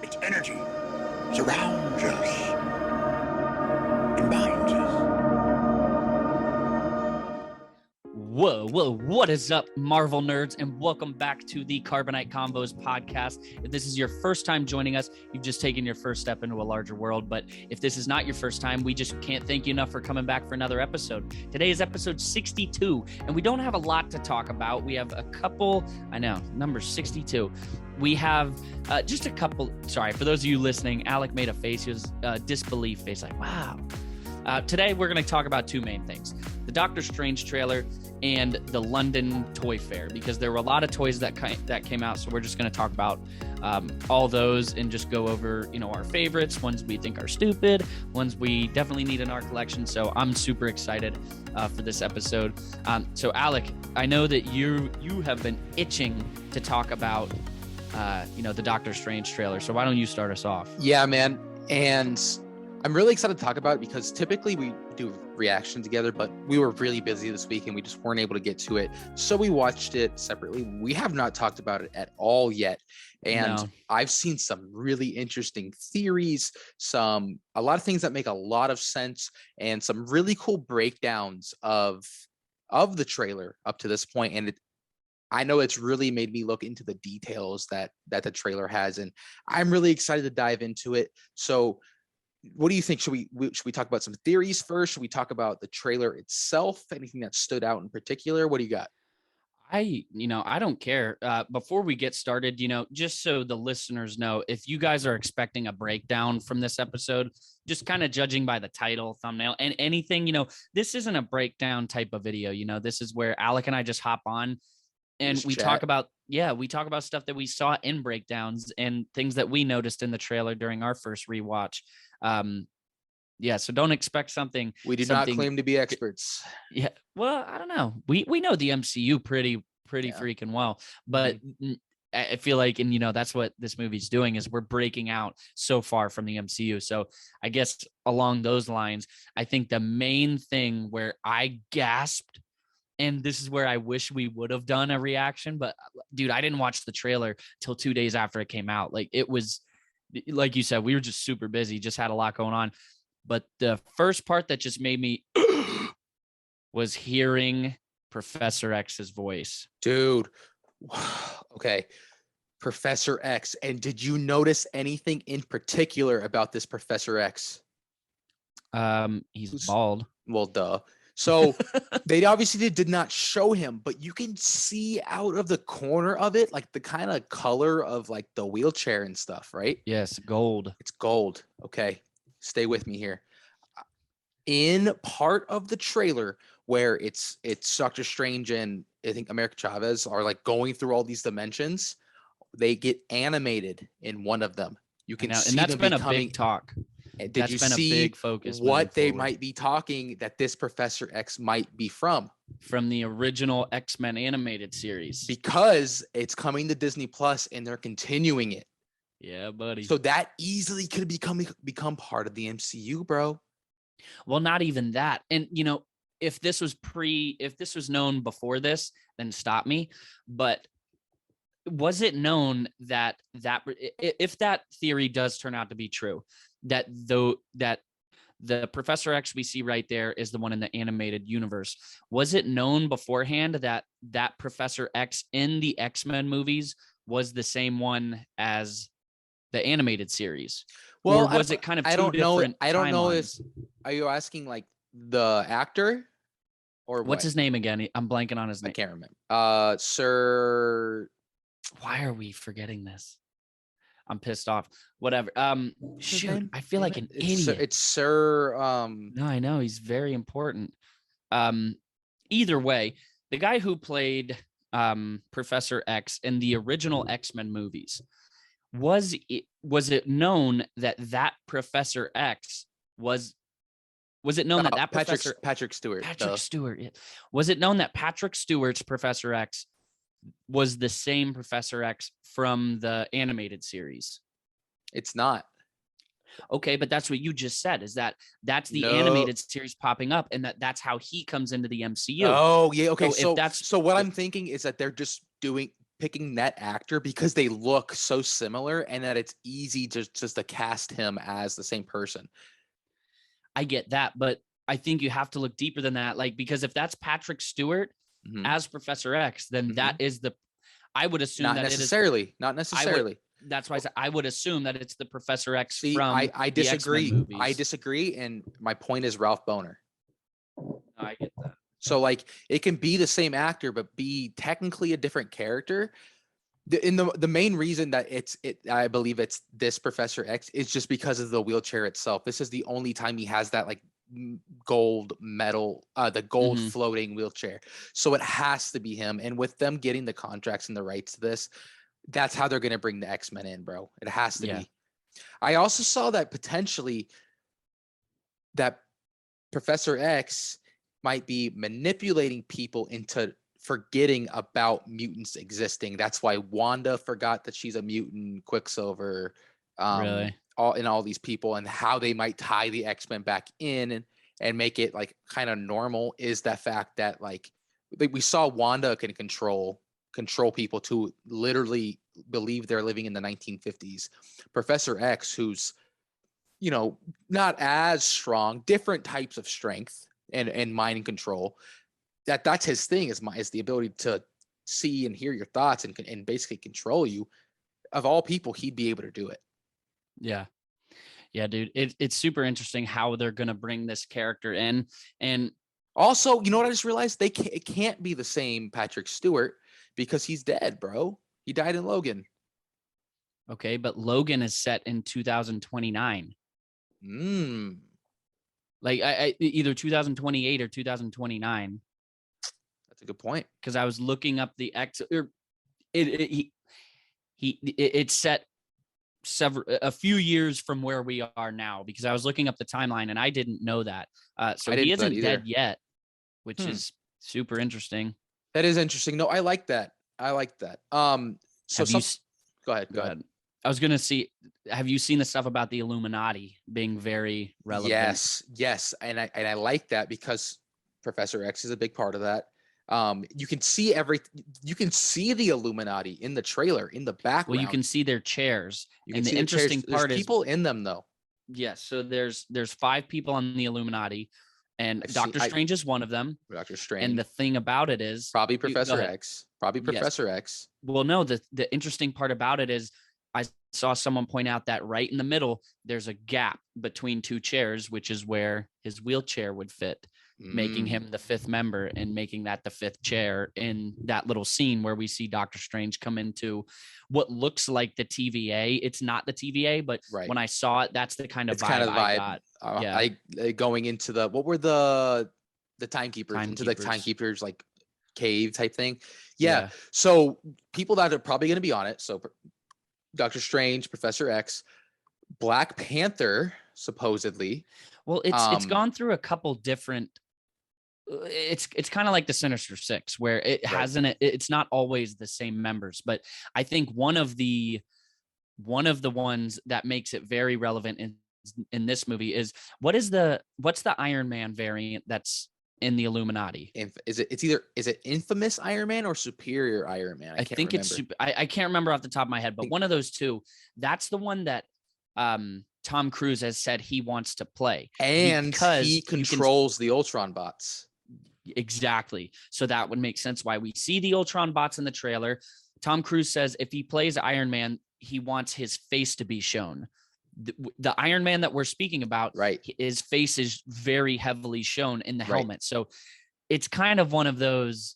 Its energy surrounds us and binds us. Whoa, what is up, Marvel nerds, and welcome back to the Carbonite Convos Podcast. If this is your first time joining us, you've just taken your first step into a larger world. But if this is not your first time, we just can't thank you enough for coming back for another episode. Today is episode 62, and we don't have a lot to talk about. We have a couple, number 62. We have just a couple, sorry, for those of you listening, Alec made a face. He was disbelief face, like, wow. Today, we're going to talk about two main things: the Doctor Strange trailer and the London Toy Fair, because there were a lot of toys that came out. So we're just going to talk about all those and just go over, our favorites, ones we think are stupid, ones we definitely need in our collection. So I'm super excited for this episode. So Alec, I know that you have been itching to talk about, the Doctor Strange trailer. So why don't you start us off? Yeah, man. And I'm really excited to talk about it because typically we do reaction together, but we were really busy this week and we just weren't able to get to it. So we watched it separately. We have not talked about it at all yet. And I've seen some really interesting theories, a lot of things that make a lot of sense, and some really cool breakdowns of the trailer up to this point. And I know it's really made me look into the details that the trailer has, and I'm really excited to dive into it. So what do you think? Should we talk about some theories first? Should we talk about the trailer itself? Anything that stood out in particular? What do you got? I don't care. Before we get started, just so the listeners know, if you guys are expecting a breakdown from this episode, just kind of judging by the title, thumbnail, and anything, this isn't a breakdown type of video. This is where Alec and I just hop on and we talk about stuff that we saw in breakdowns and things that we noticed in the trailer during our first rewatch. So don't expect something. We do not claim to be experts. Yeah. Well, I don't know. We know the MCU pretty freaking well, but I feel like, and that's what this movie's doing, is we're breaking out so far from the MCU. So I guess along those lines, I think the main thing where I gasped, and this is where I wish we would have done a reaction, but dude, I didn't watch the trailer till 2 days after it came out. Like, it was, like you said, we were just super busy, just had a lot going on. But the first part that just made me was hearing Professor X's voice. Dude. Okay. Professor X. And did you notice anything in particular about this Professor X? He's bald. Well, duh. So they obviously did not show him, but you can see out of the corner of it, like the kind of color of like the wheelchair and stuff, right? Yes, gold. It's gold. Okay. Stay with me here. In part of the trailer where it's Doctor Strange and I think America Chavez are like going through all these dimensions, they get animated in one of them. You can see, and that's them been becoming, a big talk. Did you see a big focus what they might be talking that this Professor X might be from the original X-Men animated series? Because it's coming to Disney Plus and they're continuing it. Yeah, buddy. So that easily could become part of the MCU, bro. Well, not even that. And if this was known before this, then stop me. But was it known that if that theory does turn out to be true, that the Professor X we see right there is the one in the animated universe, was it known beforehand that Professor X in the X-Men movies was the same one as the animated series? Well, or was it kind of two different I don't know. timelines? Are you asking like the actor or what's his name again? I'm blanking on his name. I can't remember. Sir. Why are we forgetting this? I'm pissed off. Whatever. Shoot, I feel like an idiot. It's Sir. No, I know he's very important. Either way, the guy who played Professor X in the original X-Men movies, was it known that Professor X was it known that Professor Patrick Stewart? Stewart. Yeah. Was it known that Patrick Stewart's Professor X was the same Professor X from the animated series? It's not. Okay, but that's what you just said, is that's the animated series popping up, and that's how he comes into the MCU. Oh, yeah. Okay. So what I'm thinking is that they're just picking that actor because they look so similar and that it's easy just to cast him as the same person. I get that, but I think you have to look deeper than that. Like, because if that's Patrick Stewart as Professor X, then that is I would assume not necessarily. That's why I said I would assume that it's the Professor X See, from I disagree. the X-Men movies. I disagree, and my point is Ralph Boner. I get that. So like it can be the same actor, but be technically a different character. The main reason that I believe it's this Professor X is just because of the wheelchair itself. This is the only time he has that like gold metal, the gold floating wheelchair. So it has to be him. And with them getting the contracts and the rights to this, that's how they're going to bring the X-Men in, bro. It has to be. I also saw that potentially that Professor X might be manipulating people into forgetting about mutants existing. That's why Wanda forgot that she's a mutant, Quicksilver, Really? all these people, and how they might tie the X-Men back in and make it like kind of normal is that fact that like we saw Wanda can control people to literally believe they're living in the 1950s. Professor X, who's not as strong, different types of strength and mind control. That's his thing is the ability to see and hear your thoughts and basically control you. Of all people, he'd be able to do it. Yeah, dude. It's super interesting how they're gonna bring this character in. And also, you know what I just realized? It can't be the same Patrick Stewart because he's dead, bro. He died in Logan. Okay, but Logan is set in 2029. Like I either 2028 or 2029. That's a good point. Because I was looking up the X. It's set a few years from where we are now, because I was looking up the timeline and I didn't know that. So he isn't dead yet, which is super interesting. That is interesting. No, I like that. So go ahead. I was gonna see. Have you seen the stuff about the Illuminati being very relevant? Yes, and I like that because Professor X is a big part of that. You can see You can see the Illuminati in the trailer in the background. Well, you can see their chairs. And the interesting part is people in them though. Yes, so there's 5 people on the Illuminati, and Doctor Strange is one of them. Doctor Strange. And the thing about it is probably Professor X. Professor X. Well, no, the interesting part about it is I saw someone point out that right in the middle, there's a gap between 2 chairs, which is where his wheelchair would fit, making him the 5th member and making that the 5th chair in that little scene where we see Doctor Strange come into what looks like the TVA. It's not the TVA, but when I saw it, that's the kind of vibe I got. Going into what were the timekeepers into the timekeepers like cave type thing. Yeah. So people that are probably going to be on it. So Doctor Strange, Professor X, Black Panther, supposedly. Well, it's gone through a couple different. It's kind of like the Sinister Six, where it hasn't. It's not always the same members, but I think one of the ones that makes it very relevant in this movie is what's the Iron Man variant that's in the Illuminati? Is it Infamous Iron Man or Superior Iron Man? I think remember. I can't remember off the top of my head, but one of those two. That's the one that Tom Cruise has said he wants to play, and he controls the Ultron bots. Exactly. So that would make sense why we see the Ultron bots in the trailer. Tom Cruise says if he plays Iron Man, he wants his face to be shown. The Iron Man that we're speaking about, his face is very heavily shown in the helmet. So it's kind of one of those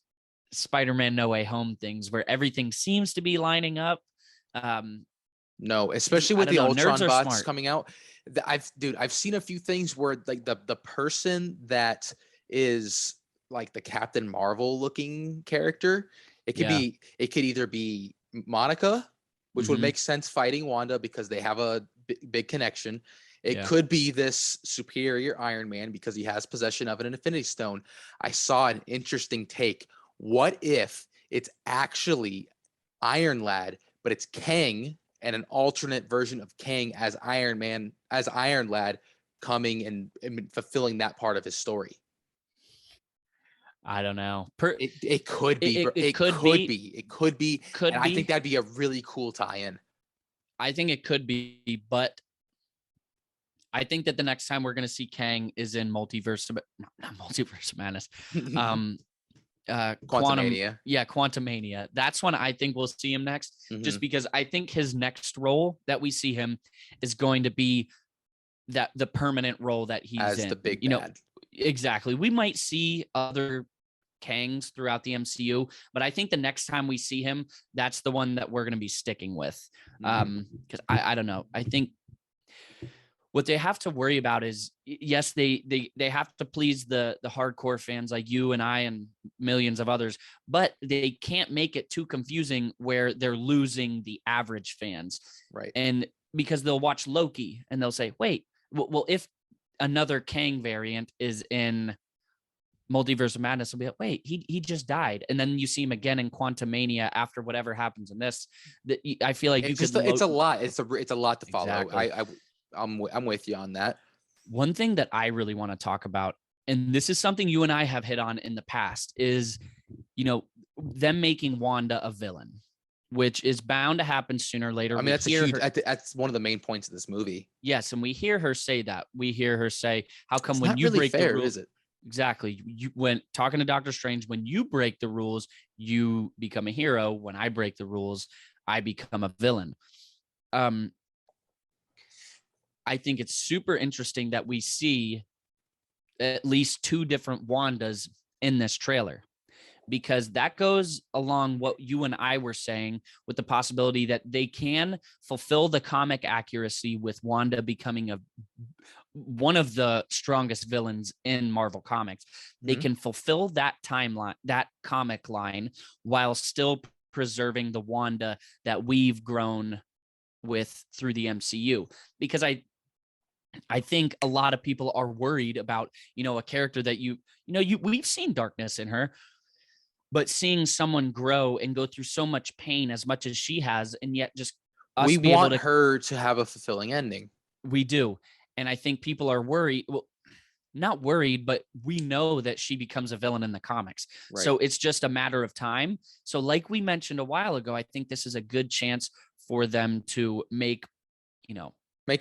Spider-Man No Way Home things where everything seems to be lining up. No, especially with the Ultron bots coming out. I've seen a few things where like the person that is like the Captain Marvel looking character, it could either be Monica, which would make sense fighting Wanda because they have a big connection. It could be this Superior Iron Man because he has possession of an Infinity Stone. I saw an interesting take. What if it's actually Iron Lad, but it's Kang and an alternate version of Kang as Iron Man, as Iron Lad, coming and fulfilling that part of his story? I don't know. It could be. It could be. Could and be. I think that'd be a really cool tie-in. I think it could be, but I think that the next time we're going to see Kang is in not Multiverse of Madness. Quantumania. Quantumania. That's when I think we'll see him next, just because I think his next role that we see him is going to be the permanent role that he's as in. the big bad. Exactly. We might see other Kangs throughout the MCU, but I think the next time we see him, that's the one that we're going to be sticking with. Because I don't know. I think what they have to worry about is, yes, they have to please the hardcore fans like you and I and millions of others, but they can't make it too confusing where they're losing the average fans. Right. And because they'll watch Loki and they'll say, wait, well, if another Kang variant is in Multiverse of Madness, will be like, wait, he just died, and then you see him again in Quantumania after whatever happens in this. I feel like it's a lot. It's a lot to follow. Exactly. I'm with you on that. One thing that I really want to talk about, and this is something you and I have hit on in the past, is them making Wanda a villain, which is bound to happen sooner or later. I mean, that's one of the main points of this movie. Yes, and we hear her say that. We hear her say, "How come it's when not you really break fair, the rules?" is it? Exactly. You when talking to Doctor Strange, when you break the rules, you become a hero. When I break the rules, I become a villain. I think it's super interesting that we see at least two different Wandas in this trailer, because that goes along what you and I were saying with the possibility that they can fulfill the comic accuracy with Wanda becoming one of the strongest villains in Marvel Comics. They can fulfill that timeline, that comic line, while still preserving the Wanda that we've grown with through the MCU. Because I think a lot of people are worried about, a character that we've seen darkness in her, but seeing someone grow and go through so much pain as much as she has, and yet just we want her to have a fulfilling ending. We do. And I think people are worried. Well, not worried, but we know that she becomes a villain in the comics. Right. So it's just a matter of time. So like we mentioned a while ago, I think this is a good chance for them to make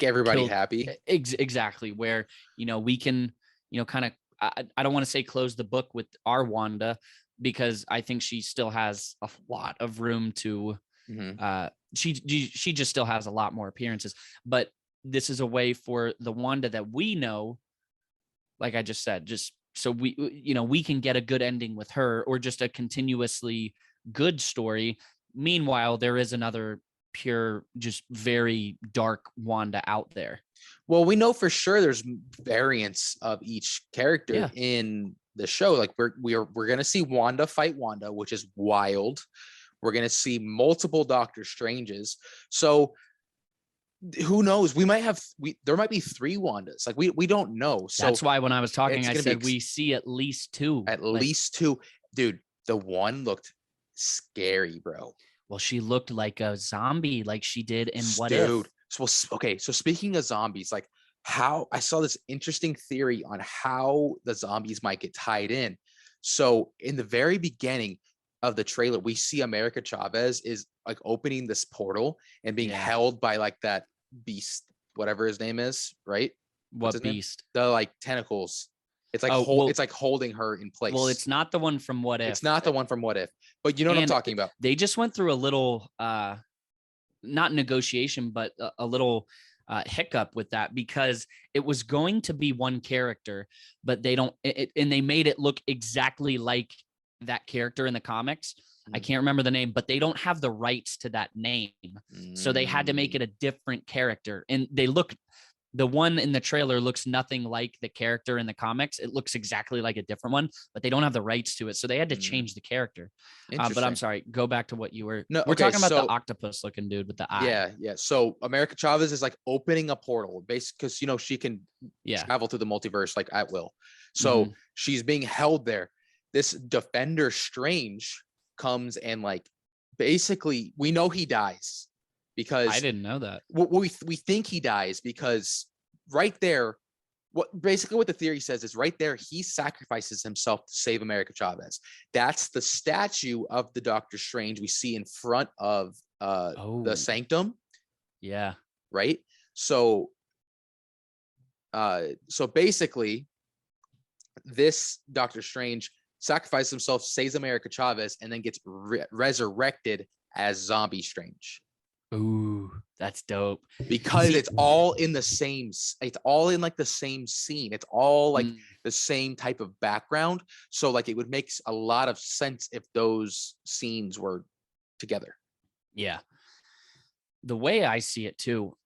everybody happy. Exactly. Where, we can, kind of, I don't want to say close the book with our Wanda, because I think she still has a lot of room to, she just still has a lot more appearances, but this is a way for the Wanda that we know, like I just said, just so we can get a good ending with her, or just a continuously good story. Meanwhile, there is another pure, just very dark Wanda out there. Well, we know for sure there's variants of each character in the show. Like we're going to see Wanda fight Wanda, which is wild. We're going to see multiple Doctor Stranges. So who knows? There might be 3 Wandas. Like we don't know. So that's why when I was talking, I said we see at least 2. At least 2. Dude, the one looked scary, bro. Well, she looked like a zombie, like she did in What If. If. So speaking of zombies, like how I saw this interesting theory on how the zombies might get tied in. So in the very beginning of the trailer, we see America Chavez is like opening this portal and being held by like that beast, whatever his name is, right? What beast? The like tentacles. It's like it's like holding her in place. Well, it's not the one from What If. It's not the one from What If, but you know what I'm talking about. They just went through a little not negotiation, but a little hiccup with that, because it was going to be one character, but and they made it look exactly like that character in the comics. I can't remember the name, but they don't have the rights to that name. So they had to make it a different character. And the one in the trailer looks nothing like the character in the comics. It looks exactly like a different one, but they don't have the rights to it. So they had to change the character. But I'm sorry, go back to what you were. No, we're talking about the octopus looking dude with the eye. Yeah. So America Chavez is like opening a portal, basically, because she can travel through the multiverse like at will. So she's being held there. This Defender Strange comes and like basically we know he dies. Because I didn't know that. We think he dies because right there, what the theory says is right there, he sacrifices himself to save America Chavez. That's the statue of the Doctor Strange we see in front of the Sanctum. Yeah. Right. So basically, this Doctor Strange sacrifices himself, saves America Chavez, and then gets resurrected as Zombie Strange. Ooh, that's dope. Because it's all in the same. It's all in like the same scene. It's all like the same type of background. So like it would make a lot of sense if those scenes were together. Yeah. The way I see it too,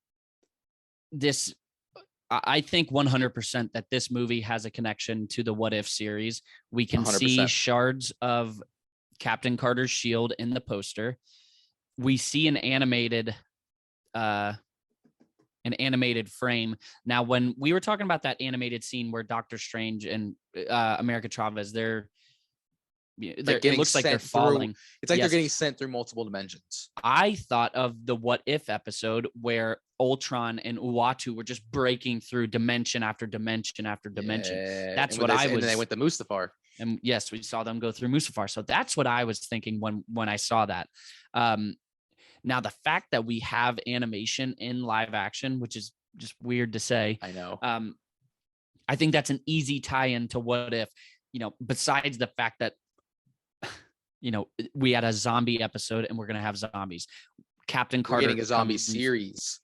I think 100% that this movie has a connection to the What If series. We can 100%. see shards of Captain Carter's shield in the poster. We see an animated frame. Now, when we were talking about that animated scene where Doctor Strange and America Chavez, it looks like they're falling. It's like they're getting sent through multiple dimensions. I thought of the What If episode where Ultron and Uatu were just breaking through dimension after dimension after dimension. Yeah. That's what I was. And then they went to Mustafar. And yes, we saw them go through Mustafar. So that's what I was thinking when I saw that. Now, the fact that we have animation in live action, which is just weird to say. I know. I think that's an easy tie-in to What If, besides the fact that, we had a zombie episode and we're going to have zombies. Captain Carter. We're getting a zombie series.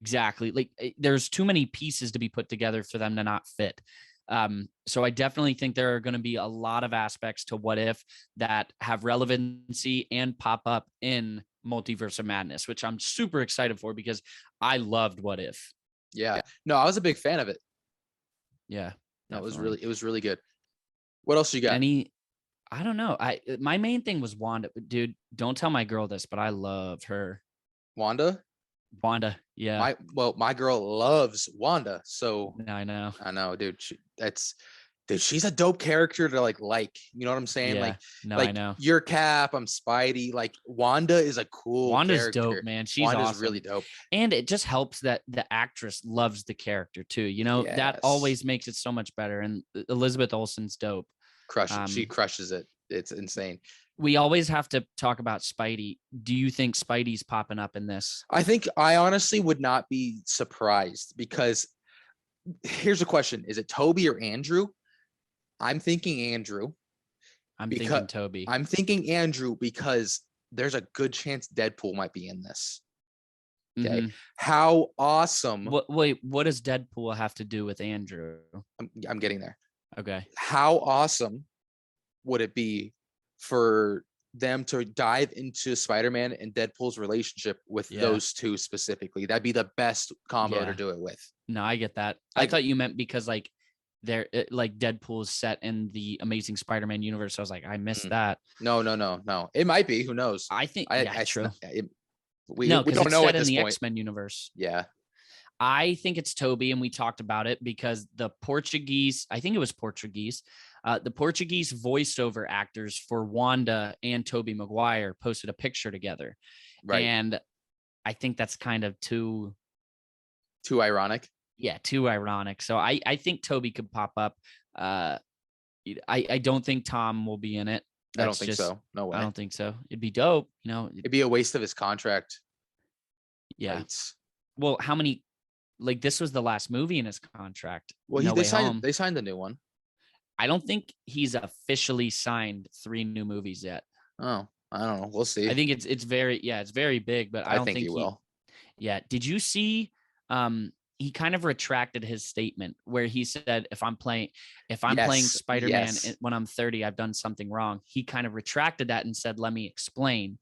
Exactly. Like there's too many pieces to be put together for them to not fit. So I definitely think there are going to be a lot of aspects to What If that have relevancy and pop up in Multiverse of Madness, which I'm super excited for because I loved What If. Yeah. No, I was a big fan of it. Yeah. No, it was really good. What else you got? I don't know. My main thing was Wanda. Dude, don't tell my girl this, but I loved her. Wanda, yeah. My girl loves Wanda. So I know, dude. She's a dope character to like. You know what I'm saying? Yeah. I know. You're Cap, I'm Spidey. Like Wanda is a cool. Wanda's character. dope, man. She's Wanda's awesome. really dope, and it just helps that the actress loves the character too. Yes. That always makes it so much better. And Elizabeth Olsen's dope. She crushes it. It's insane. We always have to talk about Spidey. Do you think Spidey's popping up in this? I honestly would not be surprised because here's a question. Is it Toby or Andrew? I'm thinking Andrew. I'm thinking Toby. I'm thinking Andrew because there's a good chance Deadpool might be in this. Okay. Mm-hmm. How awesome. What does Deadpool have to do with Andrew? I'm getting there. Okay. How awesome would it be for them to dive into Spider-Man and Deadpool's relationship with those two specifically? That'd be the best combo to do it with. No, I get that. I thought you meant because they're like Deadpool's set in the Amazing Spider-Man universe. I was like, I missed that. No. It might be. Who knows? I think true. We don't know at this point. X-Men universe. Yeah. I think it's Toby, and we talked about it because the Portuguese voiceover actors for Wanda and Tobey Maguire posted a picture together. Right. And I think that's kind of too ironic. Yeah, too ironic. So I think Toby could pop up. I don't think Tom will be in it. I don't think so. No way. I don't think so. It'd be dope. It'd be a waste of his contract. Yeah. Rights. Well, how many? Like this was the last movie in his contract. Well, they signed the new one. I don't think he's officially signed 3 new movies yet. Oh, I don't know. We'll see. I think it's very big, but I don't think he will. Yeah. Did you see? He kind of retracted his statement where he said, if I'm playing Spider-Man when I'm 30, I've done something wrong. He kind of retracted that and said, let me explain.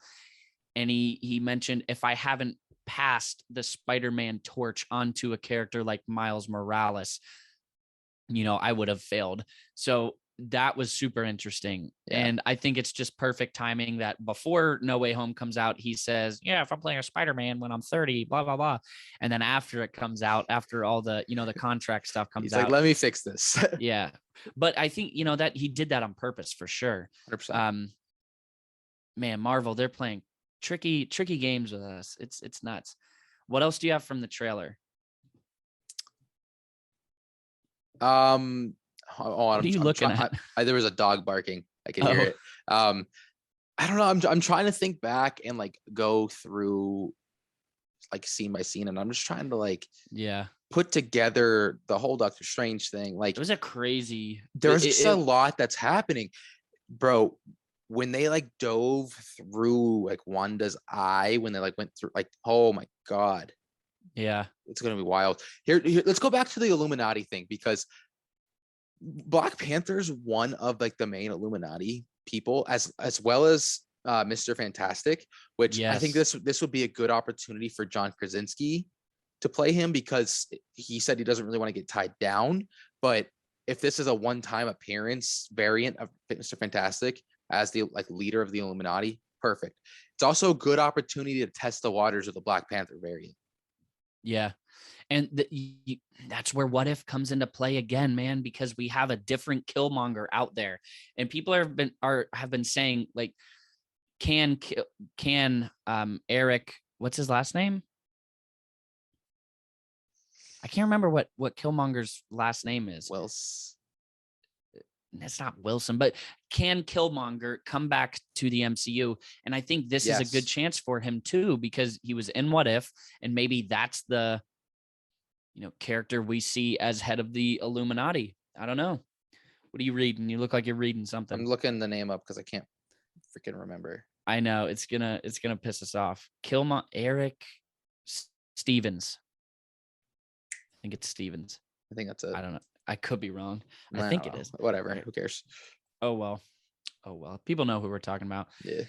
And he mentioned, if I haven't passed the Spider-Man torch onto a character like Miles Morales, I would have failed. So that was super interesting. Yeah. And I think it's just perfect timing that before No Way Home comes out, he says, yeah, if I'm playing a Spider-Man when I'm 30, blah, blah, blah. And then after it comes out, after all the, the contract stuff comes He's out. like, let me fix this. Yeah. But I think, that he did that on purpose for sure. 100%. Man, Marvel, they're playing tricky games with us. It's nuts. What else do you have from the trailer? What are you looking at? There was a dog barking. I can Oh. hear it. I don't know. I'm trying to think back and like go through like scene by scene, and I'm just trying to like put together the whole Doctor Strange thing. Like it was a crazy. There's just a lot that's happening, bro. When they like dove through like Wanda's eye, when they like went through, like, oh my god, yeah, it's gonna be wild. Here, let's go back to the Illuminati thing, because Black Panther's one of like the main Illuminati people, as well as Mr. Fantastic, which I think this would be a good opportunity for John Krasinski to play him, because he said he doesn't really want to get tied down. But if this is a one-time appearance variant of Mr. Fantastic as the like leader of the Illuminati, perfect. It's also a good opportunity to test the waters of the Black Panther variant. Yeah. And that's where What If comes into play again, man, because we have a different Killmonger out there, and people have been saying, like, can Eric, what's his last name? I can't remember what Killmonger's last name is. It's not Wilson, but can Killmonger come back to the MCU? And I think this is a good chance for him too, because he was in What If, and maybe that's the character we see as head of the Illuminati. I don't know. What are you reading? You look like you're reading something. I'm looking the name up because I can't freaking remember. I know it's gonna piss us off. Eric Stevens. I think it's Stevens. I think that's it. I don't know. I could be wrong. I think it is. Whatever. Who cares? Oh well. People know who we're talking about. Yeah.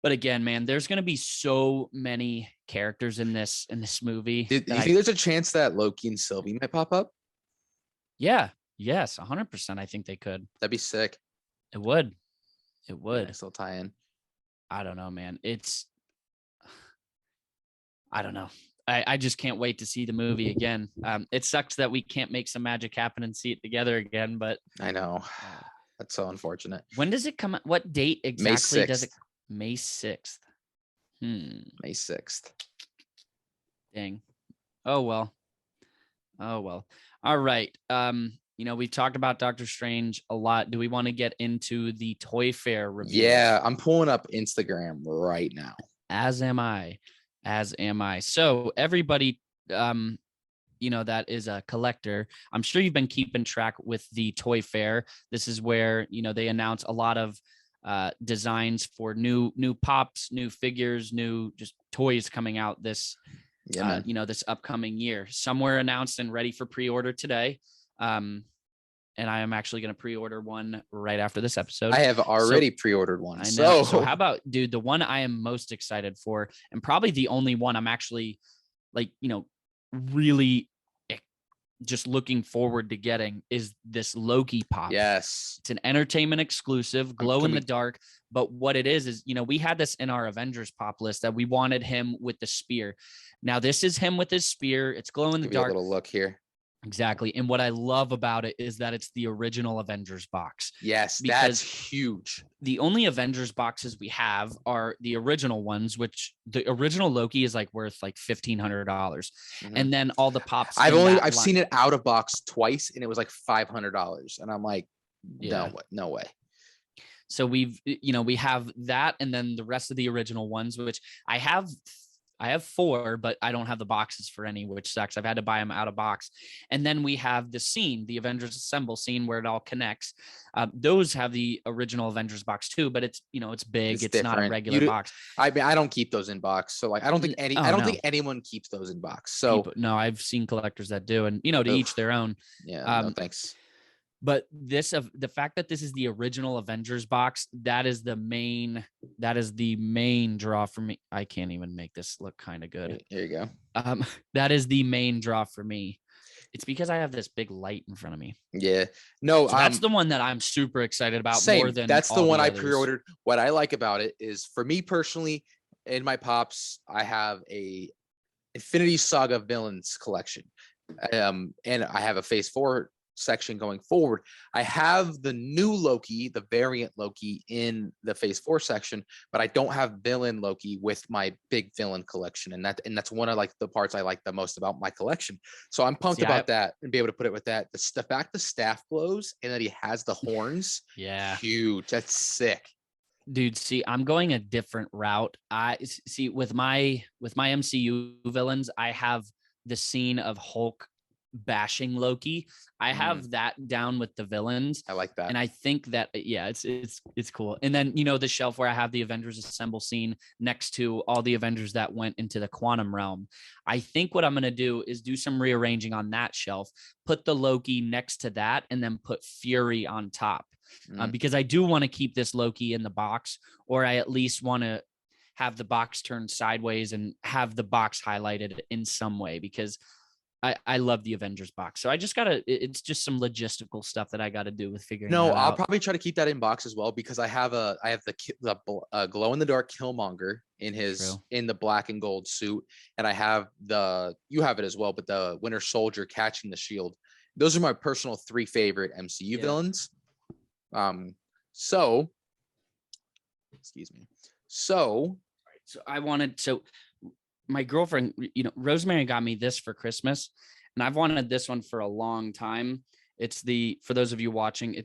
But again, man, there's going to be so many characters in this movie. Do you think there's a chance that Loki and Sylvie might pop up? Yeah. Yes. 100%. I think they could. That'd be sick. It would. Nice little tie-in. I don't know, man. I don't know. I just can't wait to see the movie again. It sucks that we can't make some magic happen and see it together again, but I know. That's so unfortunate. When does it come out? What date exactly does it? May 6th. May 6th. Dang. Oh well. All right. We talked about Doctor Strange a lot. Do we want to get into the Toy Fair review? Yeah, I'm pulling up Instagram right now. As am I. So everybody, that is a collector, I'm sure you've been keeping track with the Toy Fair. This is where, they announce a lot of designs for new pops, new figures, new just toys coming out this, this upcoming year. Some were announced and ready for pre-order today. And I am actually going to pre-order one right after this episode. I have already pre-ordered one. I know. So how about, dude, the one I am most excited for, and probably the only one I'm actually really just looking forward to getting, is this Loki pop. Yes. It's an entertainment exclusive, glow in the dark. But what it is, we had this in our Avengers pop list that we wanted him with the spear. Now this is him with his spear. It's glow in the dark. A little look here. Exactly. And what I love about it is that it's the original Avengers box. Yes, that's huge. The only Avengers boxes we have are the original ones, which the original Loki is like worth like $1,500. Mm-hmm. And then all the pops. I've seen it out of box twice, and it was like $500. And I'm like, no way. So we have that, and then the rest of the original ones, which I have 4, but I don't have the boxes for any, which sucks. I've had to buy them out of box. And then we have the scene, the Avengers Assemble scene, where it all connects. Those have the original Avengers box too, but it's big. It's not a regular box. I mean, I don't keep those in box. So like, I don't think think anyone keeps those in box. So no, I've seen collectors that do, and to each their own. Yeah. No, thanks. But the fact that this is the original Avengers box, that is the main draw for me. I can't even make this look kind of good. Here you go. That is the main draw for me. It's because I have this big light in front of me. Yeah. No, so that's the one that I'm super excited about. Same. More than that's the one I pre-ordered. What I like about it is, for me personally, in my pops, I have a Infinity Saga villains collection. And I have a Phase 4 section going forward. I have the new Loki, the variant Loki in the Phase 4 section, but I don't have villain Loki with my big villain collection, and that's one of like the parts I like the most about my collection. So I'm pumped about that and be able to put it with that. The fact the staff glows and that he has the horns, huge. That's sick. Dude, see, I'm going a different route. I see with my MCU villains, I have the scene of Hulk bashing Loki. I have that down with the villains. I like that. And I think that it's cool. And then, you know, the shelf where I have the Avengers Assemble scene next to all the Avengers that went into the quantum realm. I think what I'm going to do is do some rearranging on that shelf, put the Loki next to that, and then put Fury on top. Because I do want to keep this Loki in the box, or I at least want to have the box turned sideways and have the box highlighted in some way, because I love the Avengers box. So I just it's just some logistical stuff that I got to do with figuring that out. I'll probably try to keep that in box as well, because I have the glow in the dark Killmonger in the black and gold suit. And I have you have it as well, but the Winter Soldier catching the shield. Those are my personal 3 favorite MCU villains. Excuse me. So my girlfriend, you know, Rosemary got me this for Christmas, and I've wanted this one for a long time. For those of you watching,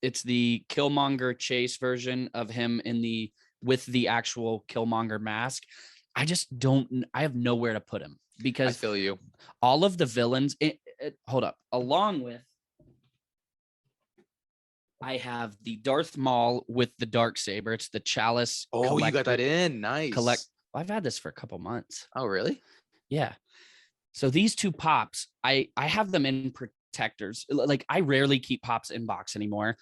it's the Killmonger Chase version of him with the actual Killmonger mask. I have nowhere to put him, because I feel you. All of the villains, hold up, along with, I have the Darth Maul with the Darksaber. It's the Chalice. Oh, you got that in. Nice. I've had this for a couple months. Oh, really? Yeah. So these 2 pops, I have them in protectors. Like, I rarely keep pops in box anymore.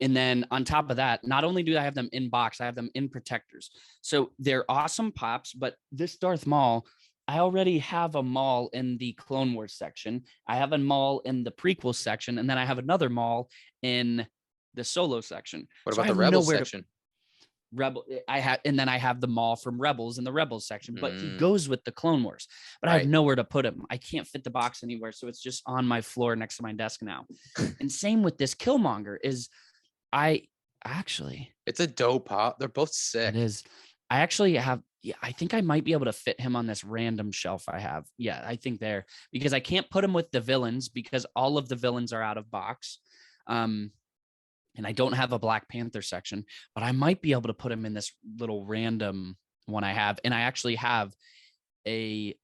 And then on top of that, not only do I have them in box, I have them in protectors. So they're awesome pops, but this Darth Maul, I already have a Maul in the Clone Wars section. I have a Maul in the prequel section, and then I have another Maul in the Solo section. What about the Rebels section? And then I have the Maul from Rebels in the Rebels section, but he goes with the Clone Wars, but I have nowhere to put him. I can't fit the box anywhere. So it's just on my floor next to my desk now. And same with this Killmonger it's a dope pop. They're both sick. It is. I actually have, I think I might be able to fit him on this random shelf I have. Yeah, I think there, because I can't put him with the villains because all of the villains are out of box. And I don't have a Black Panther section, but I might be able to put him in this little random one I have. And I actually have I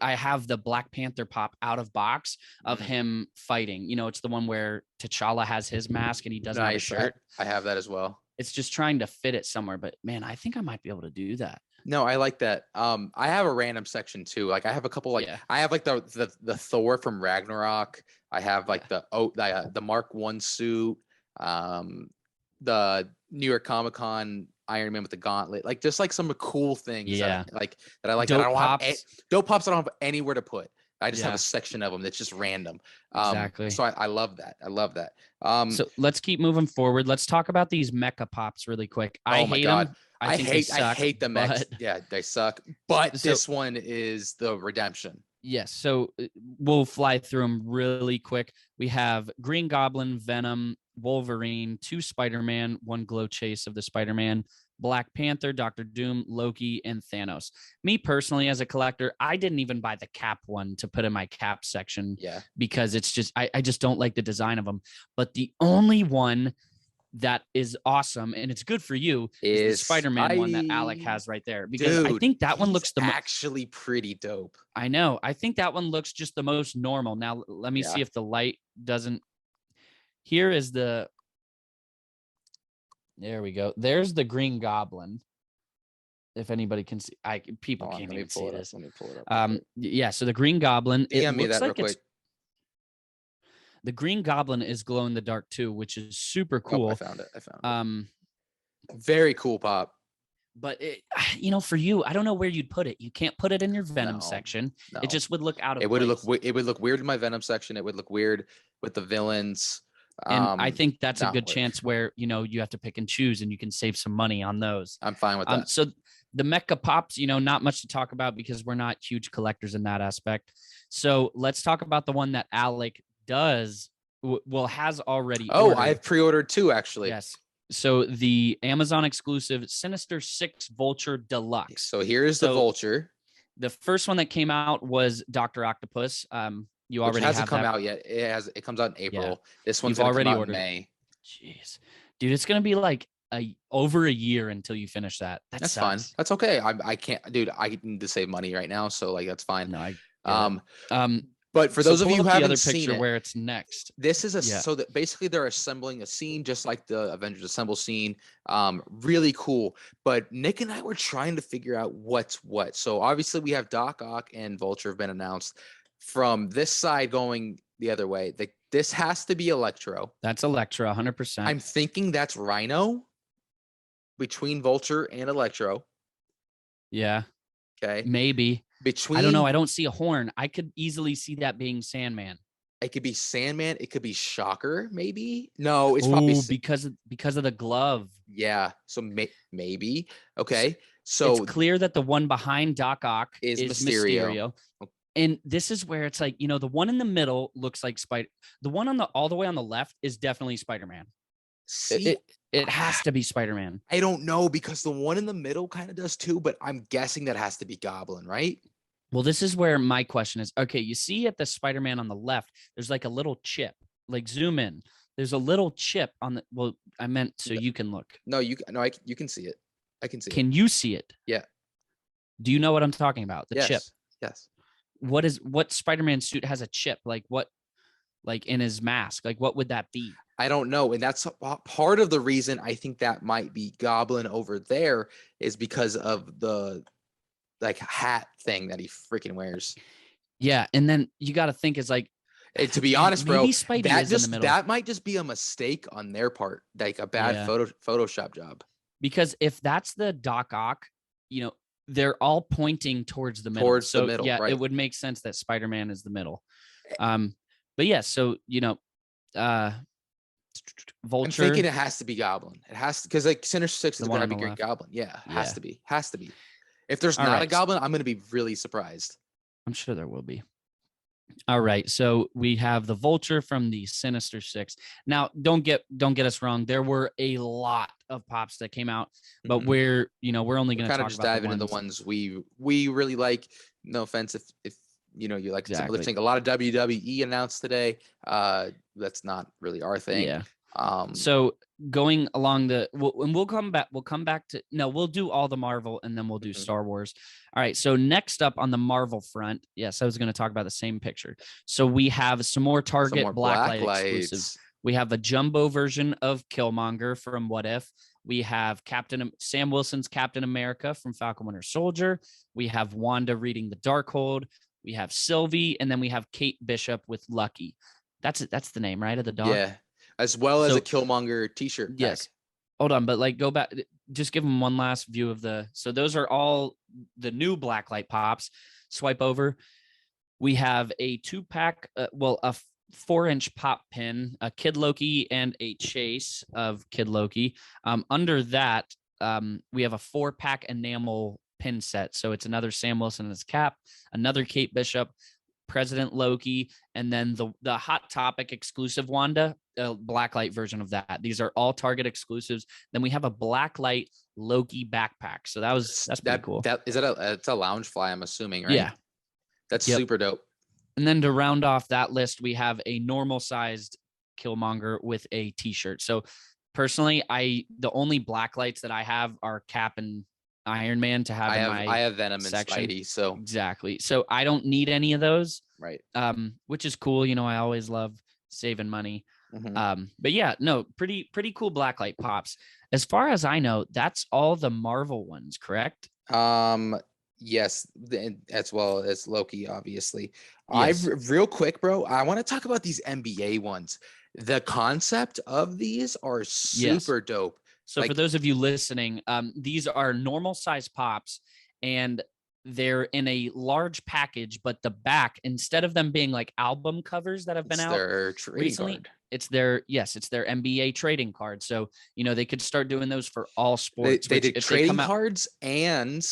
have the Black Panther pop out of box of him fighting. You know, it's the one where T'Challa has his mask and he doesn't have a shirt. I have that as well. It's just trying to fit it somewhere, but man, I think I might be able to do that. No, I like that. I have a random section too. Like I have a couple, I have like the Thor from Ragnarok. I have like the Mark I suit, the New York Comic-Con Iron Man with the gauntlet, like just like some cool things that I like. Dope That I don't pops. have dope pops. I don't have anywhere to put. I just have a section of them that's just random. Exactly. So I love that. I love that. So let's keep moving forward. Let's talk about these mecha pops really quick. I hate them. I hate the mechs. Yeah, they suck. But this one is the redemption. Yes. So we'll fly through them really quick. We have Green Goblin, Venom, Wolverine, 2 Spider-Man, 1 Glow Chase of the Spider-Man, Black Panther, Doctor Doom, Loki, and Thanos. Me personally, as a collector, I didn't even buy the Cap one to put in my Cap section. Yeah. Because it's just, I just don't like the design of them. But the only one that is awesome, and it's good for you, is the Spider-Man one that Alec has right there. Because I think that one looks actually pretty dope. I know. I think that one looks just the most normal. Now, let me see if the light doesn't. Here is the. There we go. There's the Green Goblin. If anybody can see, people can't even see this. Let me pull it up. Yeah. So the Green Goblin. DM me that real quick. The Green Goblin is glow in the dark too, which is super cool. I found it. Very cool pop. But for you, I don't know where you'd put it. You can't put it in your Venom section. No. It just would look out of place. It would look weird in my Venom section. It would look weird with the villains. And I think that's a good chance where you have to pick and choose, and you can save some money on those. I'm fine with that. So the mecha pops, not much to talk about because we're not huge collectors in that aspect. So let's talk about the one that Alec does, has already Oh, ordered. I've pre-ordered 2 actually. Yes. So the Amazon exclusive Sinister 6 Vulture Deluxe. So here's the Vulture. The first one that came out was Dr. Octopus. You already Which hasn't have come out yet. It comes out in April. Yeah. This one's You've gonna already come out ordered in May. Jeez, dude, it's gonna be like over a year until you finish that. That's sucks. fine. That's okay. I can't, dude. I need to save money right now, so like that's fine. No, I But for those of you who haven't seen it, where it's next, this is so that basically they're assembling a scene just like the Avengers Assemble scene. Really cool. But Nick and I were trying to figure out what's what. So obviously we have Doc Ock and Vulture have been announced. From this side going the other way, this has to be Electro. That's Electro, 100%. I'm thinking that's Rhino between Vulture and Electro. Yeah. Okay. Maybe. I don't know. I don't see a horn. I could easily see that being Sandman. It could be Sandman. It could be Shocker. Maybe. No, it's probably because of the glove. Yeah. So maybe. Okay. So it's clear that the one behind Doc Ock is Mysterio. And this is where it's like, the one in the middle looks like Spider. The one all the way on the left is definitely Spider-Man. See, it has to be Spider-Man. I don't know because the one in the middle kind of does too, but I'm guessing that has to be Goblin, right? Well, this is where my question is. Okay, you see at the Spider-Man on the left, there's like a little chip. Like zoom in. There's a little chip on the. Well, I meant so you can look. No, you can see it. I can see it. Can you see it? Yeah. Do you know what I'm talking about? The chip. Yes. What Spider-Man suit has a chip? Like what? Like in his mask? Like what would that be? I don't know. And that's part of the reason I think that might be Goblin over there is because of the like hat thing that he freaking wears. Yeah. And then you got to think is like, to be honest, bro, that might just be a mistake on their part, like a bad Photoshop job. Because if that's the Doc Ock, they're all pointing towards the middle. Yeah, right. It would make sense that Spider-Man is the middle. But yeah, so Vulture. I'm thinking it has to be Goblin. It has to, because like Sinister 6 is going to be Green Goblin. Yeah, has to be. If there's not a Goblin, I'm going to be really surprised. I'm sure there will be. All right, so we have the Vulture from the Sinister 6. Now, don't get us wrong. There were a lot of pops that came out, but we're only going to talk just dive into the ones we really like. No offense if you like some other thing. A lot of WWE announced today. That's not really our thing. Yeah. So going along we'll come back to we'll do all the Marvel and then we'll do Star Wars. All right. So next up on the Marvel front, yes, I was going to talk about the same picture. So we have some more Target Blacklight exclusives. We have a jumbo version of Killmonger from What If. We have Sam Wilson's Captain America from Falcon Winter Soldier. We have Wanda reading the Darkhold. We have Sylvie, and then we have Kate Bishop with Lucky. That's the name, right, of the dog? Yeah, as well as a Killmonger t-shirt pack. Yes. Hold on, but go back. Just give them one last view of so those are all the new Blacklight pops. Swipe over. We have a 2-pack, a 4-inch pop pin, a Kid Loki, and a chase of Kid Loki. Under that, we have a 4-pack enamel pin set. So it's another Sam Wilson in his cap, another Kate Bishop, President Loki, and then the Hot Topic exclusive Wanda, Blacklight version of that. These are all Target exclusives. Then we have a Blacklight Loki backpack. So that's pretty cool. It's a Loungefly, I'm assuming, right? Yeah. That's super dope. And then to round off that list, we have a normal sized Killmonger with a t-shirt. So personally, the only Blacklights that I have are Cap and Iron Man to have I have Venom section. And Spidey, so exactly. So I don't need any of those. Right. Which is cool. I always love saving money. But yeah, no, pretty cool Blacklight pops. As far as I know, that's all the Marvel ones, correct? Yes, as well as Loki, obviously. Yes. Real quick, bro, I want to talk about these NBA ones. The concept of these are super dope. So for those of you listening, these are normal size pops and they're in a large package, but the back, instead of them being like album covers that have been out recently, it's their NBA trading card. So, they could start doing those for all sports. They did trading cards and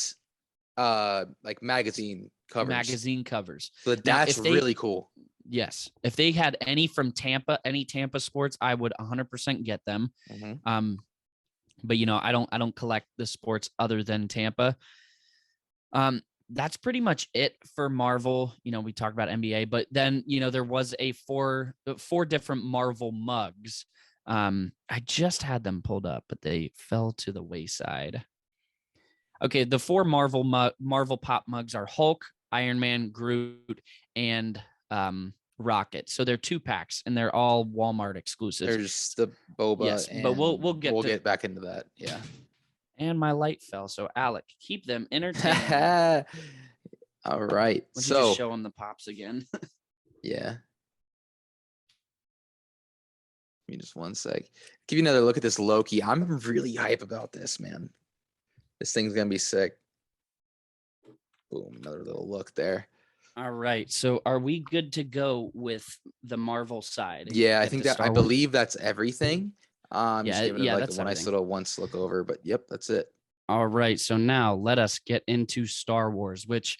like magazine covers. So that's really cool. Yes. If they had any from Tampa, any Tampa sports, I would 100% get them. Mm-hmm. But I don't collect the sports other than Tampa. That's pretty much it for Marvel. We talked about NBA, but then, there was four different Marvel mugs. I just had them pulled up, but they fell to the wayside. Okay. The four Marvel Pop mugs are Hulk, Iron Man, Groot, and Rocket. So they're 2-packs and they're all Walmart exclusives. There's the boba. Yes, and but we'll get back into that. Yeah. And my light fell. So Alec, keep them entertained. All right. Would you just show them the pops again? Yeah. Give me just one sec. Give you another look at this Loki. I'm really hype about this, man. This thing's gonna be sick. Boom, another little look there. All right. So are we good to go with the Marvel side? Yeah, I think that I believe that's everything. Just giving it like that's a nice little once look over, but yep, that's it. All right. So now let us get into Star Wars, which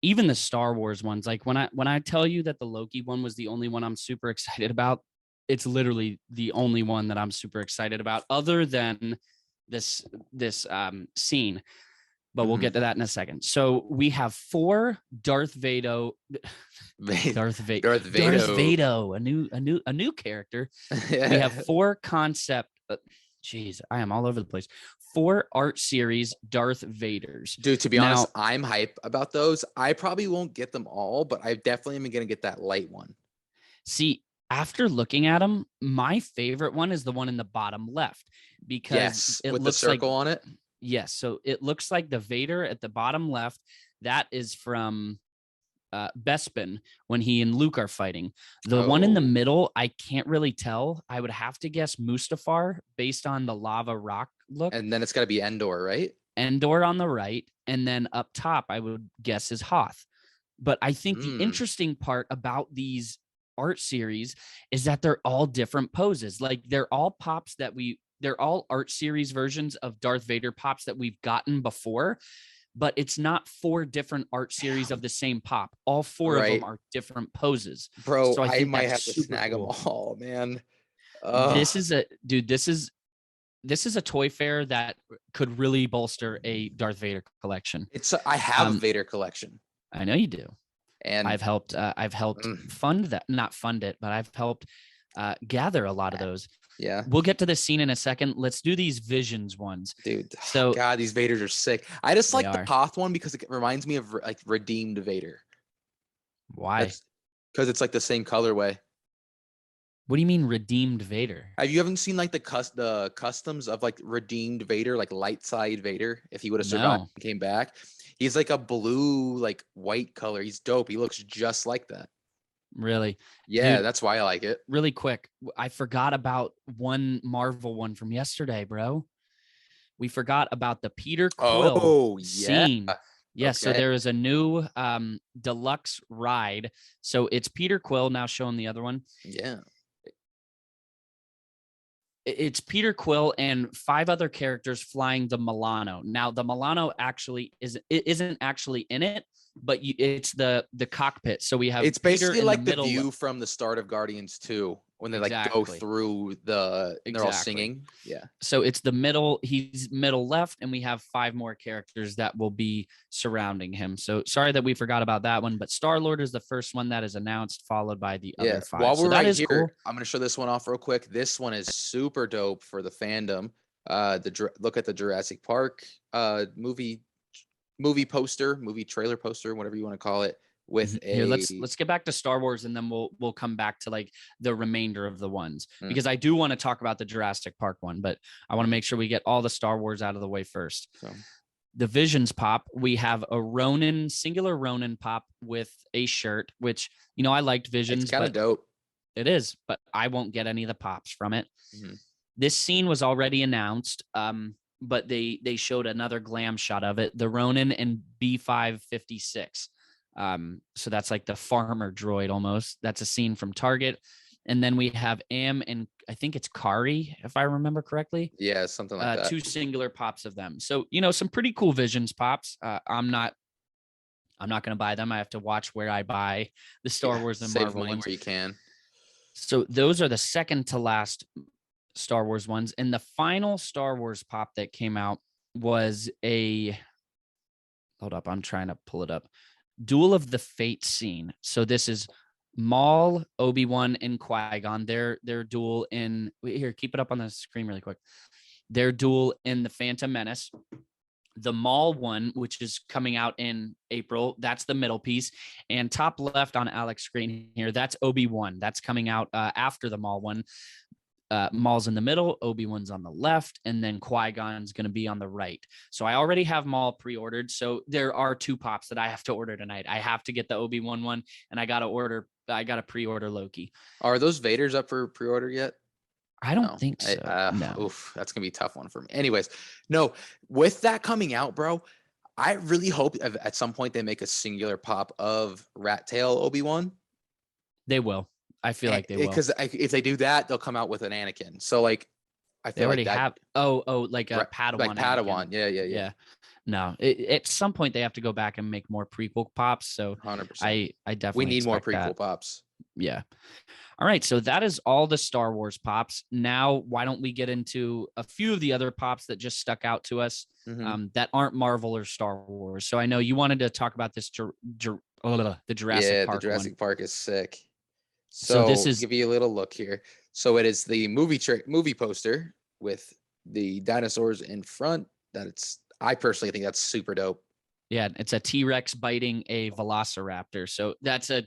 even the Star Wars ones, like when I tell you that the Loki one was the only one I'm super excited about, it's literally the only one that I'm super excited about, other than this scene. But we'll get to that in a second. So we have 4 Darth Vader, a new character. We have 4 concept. Jeez, I am all over the place. 4 art series Darth Vaders. Dude, to be honest, I'm hype about those. I probably won't get them all, but I definitely am going to get that light one. See, after looking at them, my favorite one is the one in the bottom left, because it with looks the circle on it. Yes, so it looks like the Vader at the bottom left. That is from Bespin when he and Luke are fighting. The one in the middle, I can't really tell. I would have to guess Mustafar based on the lava rock look. And then it's got to be Endor, right? Endor on the right, and then up top, I would guess is Hoth. But I think the interesting part about these art series is that they're all different poses. Like they're all pops they're all art series versions of Darth Vader pops that we've gotten before, but it's not 4 different art series of the same pop. All 4 of them are different poses. Bro, so I might have to snag them all, man. This is a toy fair that could really bolster a Darth Vader collection. I have a Vader collection. I know you do. And I've helped fund that, not fund it, but I've helped gather a lot of those. Yeah. We'll get to this scene in a second. Let's do these Visions ones. Dude, so God, these Vaders are sick. I just like the Hoth one because it reminds me of like redeemed Vader. Why? Because it's like the same colorway. What do you mean redeemed Vader? You haven't seen like the customs of like redeemed Vader, like light side Vader, if he would have survived and came back? He's like a blue, like white color. He's dope. He looks just like that. Really? Yeah, that's why I like it. Really quick, I forgot about one Marvel one from yesterday, bro. We forgot about the Peter Quill scene. Yeah, so there is a new deluxe ride. So it's Peter Quill, now showing the other one. Yeah. It's Peter Quill and 5 other characters flying the Milano. Now, the Milano actually isn't actually in it, but it's the cockpit. So we have it's basically Peter like the view from the start of Guardians 2 when they like go through they're all singing. Yeah. So it's the middle, he's middle left, and we have 5 more characters that will be surrounding him. So sorry that we forgot about that one, but Star-Lord is the first one that is announced, followed by the other 5. While we're right here, cool. I'm going to show this one off real quick. This one is super dope for the fandom. Look at the Jurassic Park movie poster, movie trailer poster, whatever you want to call it. Here, let's get back to Star Wars, and then we'll come back to like the remainder of the ones, because I do want to talk about the Jurassic Park one, but I want to make sure we get all the Star Wars out of the way first. So. The Visions pop, we have a singular Ronin pop with a shirt, which I liked Visions. It's kind of dope. It is, but I won't get any of the pops from it. This scene was already announced, but they showed another glam shot of it, the Ronin and B556. So that's like the farmer droid almost. That's a scene from Target. And then we have Am and I think it's Kari, if I remember correctly. Yeah, something like that. 2 singular pops of them. So, some pretty cool Visions pops. I'm not I'm not going to buy them. I have to watch where I buy the Star Wars and save Marvel money ones. where you can. So those are the second to last Star Wars ones. And the final Star Wars pop that came out was hold up, I'm trying to pull it up. Duel of the Fate scene. So this is Maul, Obi-Wan, and Qui-Gon. Their duel in here, keep it up on the screen really quick. Their duel in the Phantom Menace. The Maul one, which is coming out in April, that's the middle piece. And top left on Alec's screen here, that's Obi-Wan. That's coming out after the Maul one. Maul's in the middle, Obi-Wan's on the left, and then Qui-Gon's going to be on the right. So I already have Maul pre-ordered. So there are 2 pops that I have to order tonight. I have to get the Obi-Wan one, and I got to pre-order Loki. Are those Vaders up for pre-order yet? I don't think so. No. Oof, that's gonna be a tough one for me. Anyways, no, with that coming out, bro, I really hope at some point they make a singular pop of Rat Tail Obi-Wan. They will. I feel like they will. Because if they do that, they'll come out with an Anakin. So like, I feel they already like that, have. Like a Padawan. Like Padawan. Anakin. Yeah. No, at some point they have to go back and make more prequel pops. So 100%. I definitely we need more prequel that. pops. Yeah. All right. So that is all the Star Wars pops. Now, why don't we get into a few of the other pops that just stuck out to us that aren't Marvel or Star Wars? So I know you wanted to talk about this, the Jurassic Park. The Jurassic one. Park is sick. So this is give you a little look here. So it is the movie poster with the dinosaurs in front. I personally think that's super dope. Yeah, it's a T-Rex biting a velociraptor. So that's a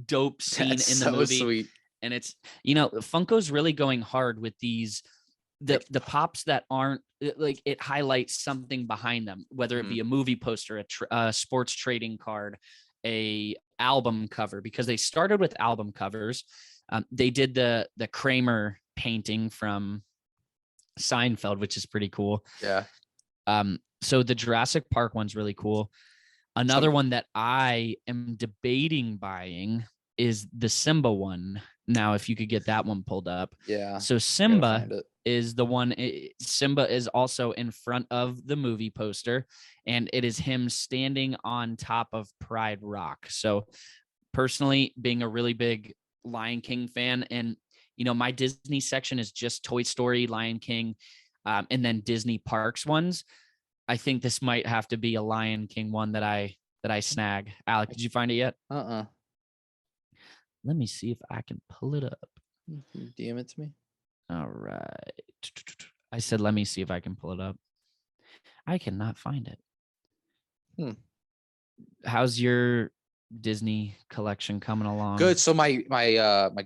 dope scene in the movie. Sweet. And it's, Funko's really going hard with these, the pops that aren't like, it highlights something behind them, whether it be a movie poster, a sports trading card, a album cover, because they started with album covers. They did the Kramer painting from Seinfeld, which is pretty cool. Yeah. So the Jurassic Park one's really cool. Another one that I am debating buying is the Simba one. Now, if you could get that one pulled up. Yeah. So Simba is the one. Simba is also in front of the movie poster, and it is him standing on top of Pride Rock. So personally, being a really big Lion King fan, and, my Disney section is just Toy Story, Lion King, and then Disney Parks ones. I think this might have to be a Lion King one that I snag. Alec, did you find it yet? Let me see if I can pull it up. DM it to me. All right. I said, let me see if I can pull it up. I cannot find it. How's your Disney collection coming along? Good. So my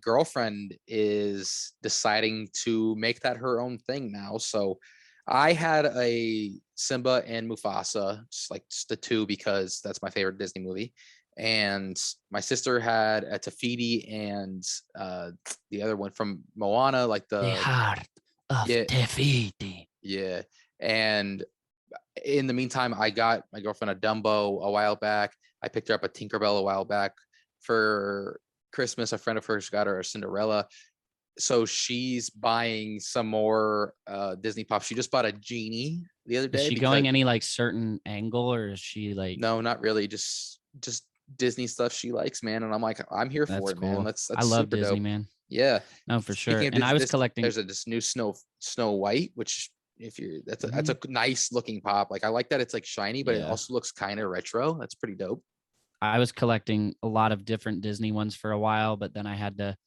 girlfriend is deciding to make that her own thing now. So I had a Simba and Mufasa, just the 2, because that's my favorite Disney movie. And my sister had a Tafiti and the other one from Moana, like the Heart of Tafiti. Yeah. And in the meantime, I got my girlfriend a Dumbo a while back. I picked her up a Tinkerbell a while back. For Christmas, a friend of hers got her a Cinderella. So she's buying some more Disney pop. She just bought a genie the other day. Is she going any like certain angle, or is she like? No, not really. Just Disney stuff she likes, man. And I'm like, I'm here for it, cool. Man. That's I love Disney, dope. Man. Yeah, no, for sure. And I was collecting. There's this new Snow White, which that's a nice looking pop. Like I like that it's like shiny, but it also looks kind of retro. That's pretty dope. I was collecting a lot of different Disney ones for a while, but then I had to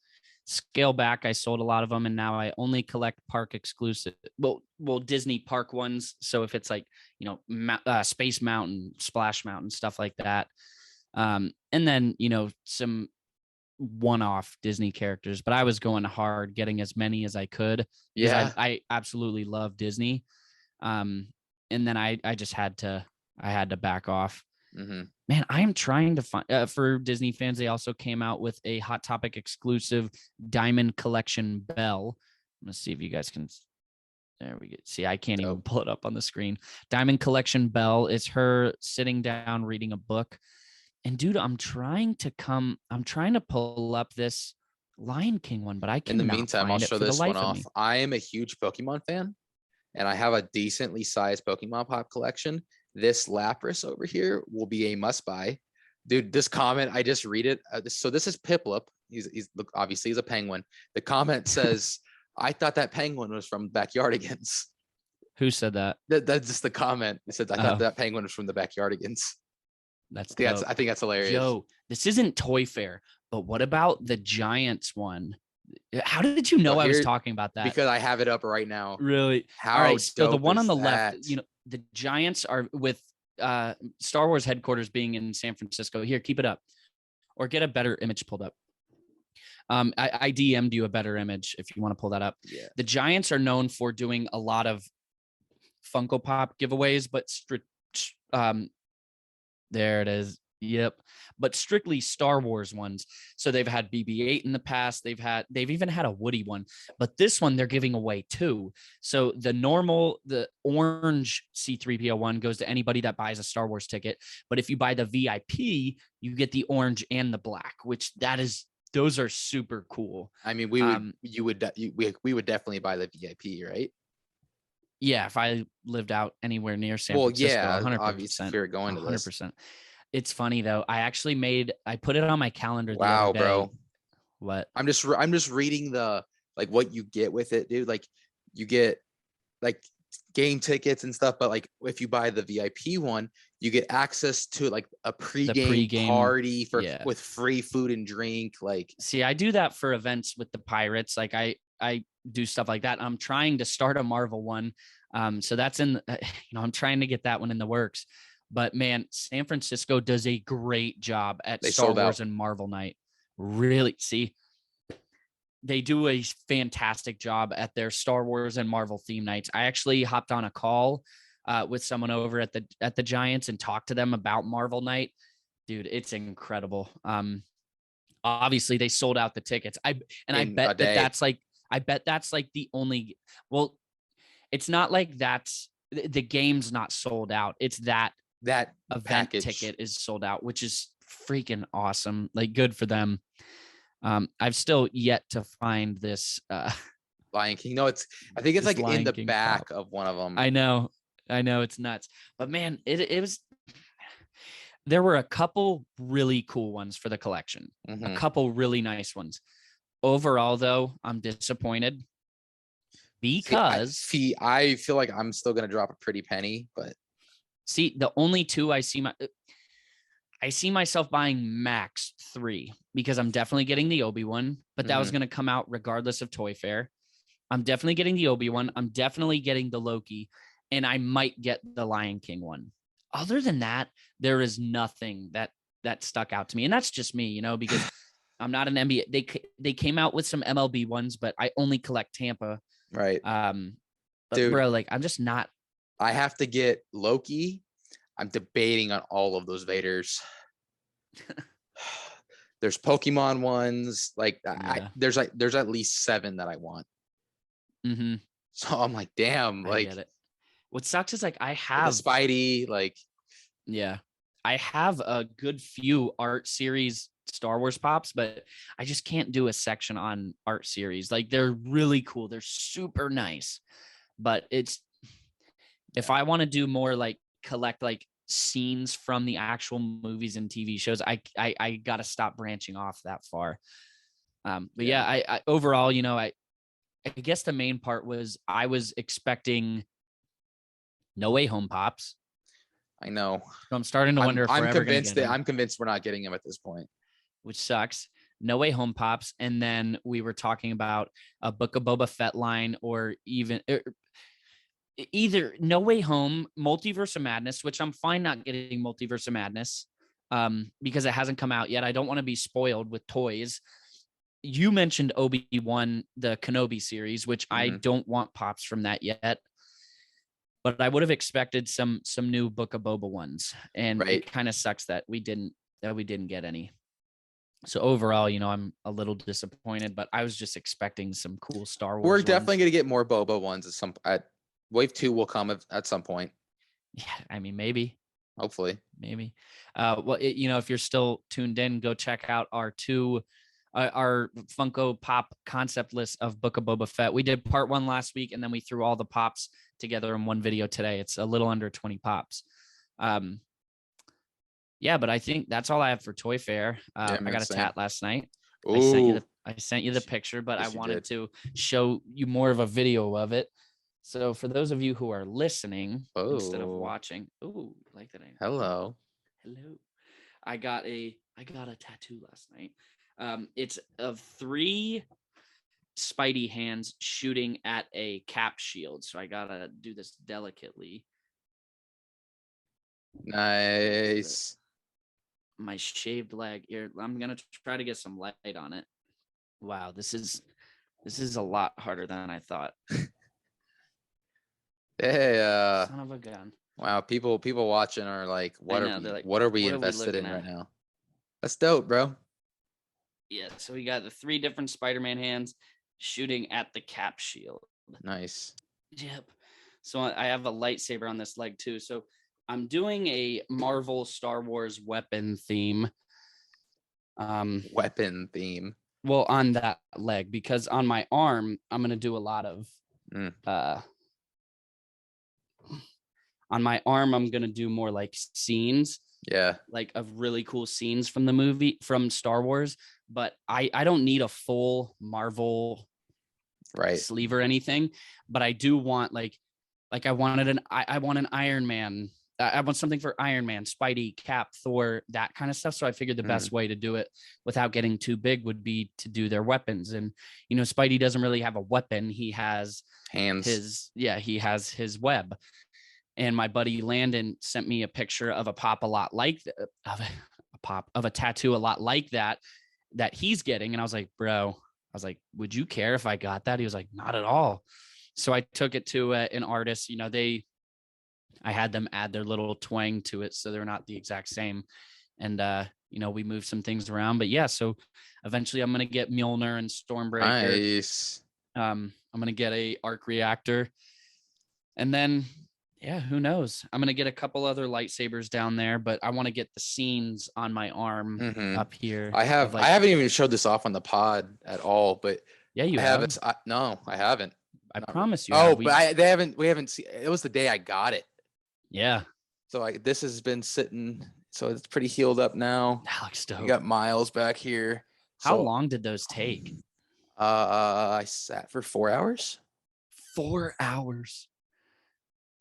scale back. I sold a lot of them, and now I only collect park exclusive, well Disney park ones. So if it's like, Space Mountain, Splash Mountain, stuff like that, and then some one-off Disney characters. But I was going hard getting as many as I could. I absolutely love Disney, and then I just had to back off. Man, I am trying to find for Disney fans. They also came out with a Hot Topic exclusive Diamond Collection Belle. I'm gonna see if you guys can. There we go. See, I can't even pull it up on the screen. Diamond Collection Belle is her sitting down reading a book. And dude, I'm trying to pull up this Lion King one, but I can't. In the meantime, I'll show this one off. I am a huge Pokemon fan, and I have a decently sized Pokemon Pop collection. This Lapras over here will be a must buy. Dude, this comment, I just read it. So this is Piplup. He's look, obviously he's a penguin. The comment says, I thought that penguin was from Backyardigans. Who said that? That's just the comment. It says, I thought that penguin was from the Backyardigans. That's I think that's hilarious. Yo, this isn't Toy Fair, but what about the Giants one? How did you know I was talking about that? Because I have it up right now. Really? How All right, so the one on the that? left, you know, the Giants are with Star Wars headquarters being in San Francisco. Here, keep it up. Or get a better image pulled up. I DM'd you a better image if you want to pull that up. Yeah. The Giants are known for doing a lot of Funko Pop giveaways, but there it is. Yep. But strictly Star Wars ones. So they've had BB-8 in the past. They've even had a Woody one, but this one they're giving away too. So the orange C-3PO one goes to anybody that buys a Star Wars ticket. But if you buy the VIP, you get the orange and the black, those are super cool. I mean, we would definitely buy the VIP, right? Yeah, if I lived out anywhere near San Francisco, yeah, 100%. Obviously, if you're going to 100%. It's funny though. I put it on my calendar. Wow, the other day. bro. What? I'm just reading the like what you get with it, dude. Like you get like game tickets and stuff, but like if you buy the VIP one, you get access to like a pre-game party with free food and drink. Like, see, I do that for events with the Pirates. Like I do stuff like that. I'm trying to start a Marvel one. So that's I'm trying to get that one in the works. But man, San Francisco does a great job at Star Wars and Marvel Night. Really, see, they do a fantastic job at their Star Wars and Marvel theme nights. I actually hopped on a call with someone over at the Giants and talked to them about Marvel Night. Dude, it's incredible. Obviously they sold out the tickets. I bet that's like the only. Well, it's not like the game's not sold out. It's that event package ticket is sold out, which is freaking awesome. Like, good for them. I've still yet to find this Lion King. No, I think it's like Lion in the King back pop. of one of them. I know it's nuts. But man, it was. There were a couple really cool ones for the collection. Mm-hmm. A couple really nice ones. Overall, though, I'm disappointed because I feel like I'm still gonna drop a pretty penny, but see, the only two I see myself buying max 3 because I'm definitely getting the Obi-Wan, but that was going to come out regardless of Toy Fair. I'm definitely getting the Obi-Wan. I'm definitely getting the Loki, and I might get the Lion King one. Other than that, there is nothing that stuck out to me. And that's just me, because I'm not an NBA. They came out with some MLB ones, but I only collect Tampa. Right. But dude, bro, like, I'm just not. I have to get Loki. I'm debating on all of those Vaders. There's Pokemon ones. Like, yeah. There's at least 7 that I want. Mm-hmm. So I'm like, damn. I get it. What sucks is like I have the Spidey. Like, yeah, I have a good few art series Star Wars pops, but I just can't do a section on art series. Like, they're really cool. They're super nice, but if I want to do more like collect like scenes from the actual movies and TV shows, I got to stop branching off that far. But yeah, I overall, I guess the main part was I was expecting No Way Home pops. I know. So I'm starting to wonder if I'm convinced we're not getting them at this point, which sucks. No Way Home pops, and then we were talking about a Book of Boba Fett line, or even either No Way Home, Multiverse of Madness, which I'm fine not getting Multiverse of Madness because it hasn't come out yet. I don't want to be spoiled with toys. You mentioned Obi-Wan, the Kenobi series, which I don't want pops from that yet. But I would have expected some new Book of Boba ones, and it kind of sucks that we didn't get any. So overall, I'm a little disappointed, but I was just expecting some cool Star Wars. We're definitely going to get more Boba ones at Wave 2 will come at some point. Yeah, I mean, maybe. Hopefully. Maybe. Well, if you're still tuned in, go check out our Funko Pop concept list of Book of Boba Fett. We did part 1 last week, and then we threw all the pops together in one video today. It's a little under 20 pops. Yeah, yeah, but I think that's all I have for Toy Fair. Yeah, I man, got a same. tat last night. Ooh, I sent you the picture, but yes, I you wanted did. to show you more of a video of it. So for those of you who are listening instead of Oh, watching, ooh, like that. hello. Hello. I got a tattoo last night. It's of 3 Spidey hands shooting at a cap shield. So I gotta do this delicately. Nice. My shaved leg here. I'm gonna try to get some light on it. Wow, this is a lot harder than I thought. Hey, Son of a gun. wow, people watching are like, I know, they're like, what are we what are we invested in looking right at? now? That's dope, bro. Yeah, so we got the 3 different Spider-Man hands shooting at the cap shield. Nice. Yep. So I have a lightsaber on this leg too. So I'm doing a Marvel Star Wars weapon theme. Weapon theme. Well, on that leg, because on my arm, I'm gonna do a lot of on my arm, I'm gonna do more like scenes. Yeah. Like of really cool scenes from the movie from Star Wars, but I don't need a full Marvel sleeve or anything, but I do want like I want an Iron Man. I want something for Iron Man, Spidey, Cap, Thor, that kind of stuff. So I figured the best way to do it without getting too big would be to do their weapons. And Spidey doesn't really have a weapon. He has hands. He has his web. And my buddy Landon sent me a picture of a tattoo a lot like that he's getting. And I was like, bro, would you care if I got that? He was like, not at all. So I took it to an artist. I had them add their little twang to it, so they're not the exact same. And we moved some things around. But yeah, so eventually I'm gonna get Mjolnir and Stormbreaker. Nice. I'm gonna get a arc reactor, and then who knows? I'm gonna get a couple other lightsabers down there, but I want to get the scenes on my arm up here. I haven't even showed this off on the pod at all, but yeah, you haven't. No, I haven't. I promise you. Oh, but we haven't seen. It was the day I got it. Yeah. So this has been sitting. So it's pretty healed up now. That looks dope. You got Miles back here. How long did those take? I sat for 4 hours. 4 hours.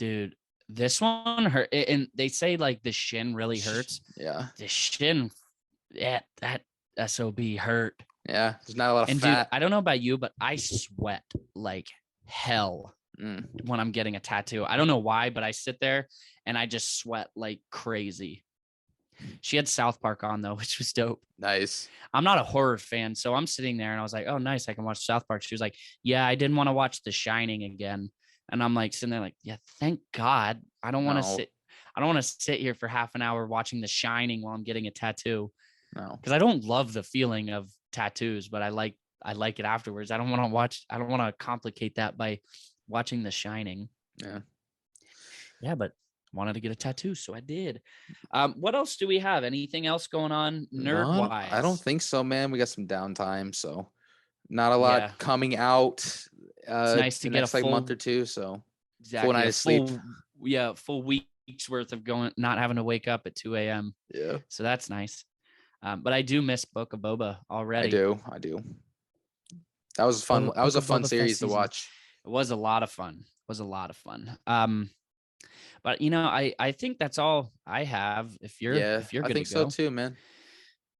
Dude, this one hurt. And they say like the shin really hurts. Yeah. The shin, that SOB hurt. Yeah. There's not a lot of fat. Dude, I don't know about you, but I sweat like hell when I'm getting a tattoo. I don't know why, but I sit there and I just sweat like crazy. She had South Park on though, which was dope. Nice. I'm not a horror fan, so I'm sitting there and I was like, oh, nice, I can watch South Park. She was like, yeah, I didn't want to watch The Shining again. And I'm like sitting there like, yeah, thank God. I don't want to sit here for half an hour watching The Shining while I'm getting a tattoo. No. Because I don't love the feeling of tattoos, but I like it afterwards. I don't want to complicate that by watching The Shining. Yeah. Yeah, but wanted to get a tattoo, so I did. What else do we have? Anything else going on nerd-wise? I don't think so, man. We got some downtime, so not a lot coming out. It's nice to get a full month or two, so exactly, full night of sleep. Full week's worth of not having to wake up at 2 a.m. Yeah, so that's nice. But I do miss Book of Boba already. I do. That was fun. That was a fun series to watch. It was a lot of fun. But I think that's all I have. If you're good to go. I think so too, man.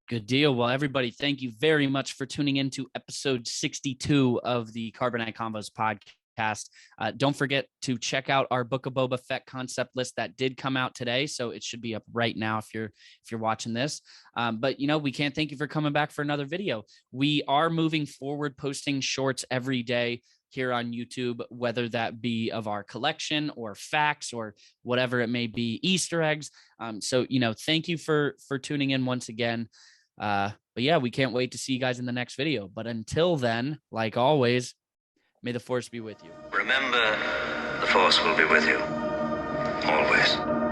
Good deal. Well, everybody, thank you very much for tuning in to episode 62 of the Carbonite Convos podcast. Don't forget to check out our Book of Boba Fett concept list that did come out today. So it should be up right now if you're watching this. But we can't thank you for coming back for another video. We are moving forward, posting shorts every day here on YouTube, whether that be of our collection or facts or whatever it may be, Easter eggs. So thank you for tuning in once again. But yeah, we can't wait to see you guys in the next video. But until then, like always, may the Force be with you. Remember, the Force will be with you. Always.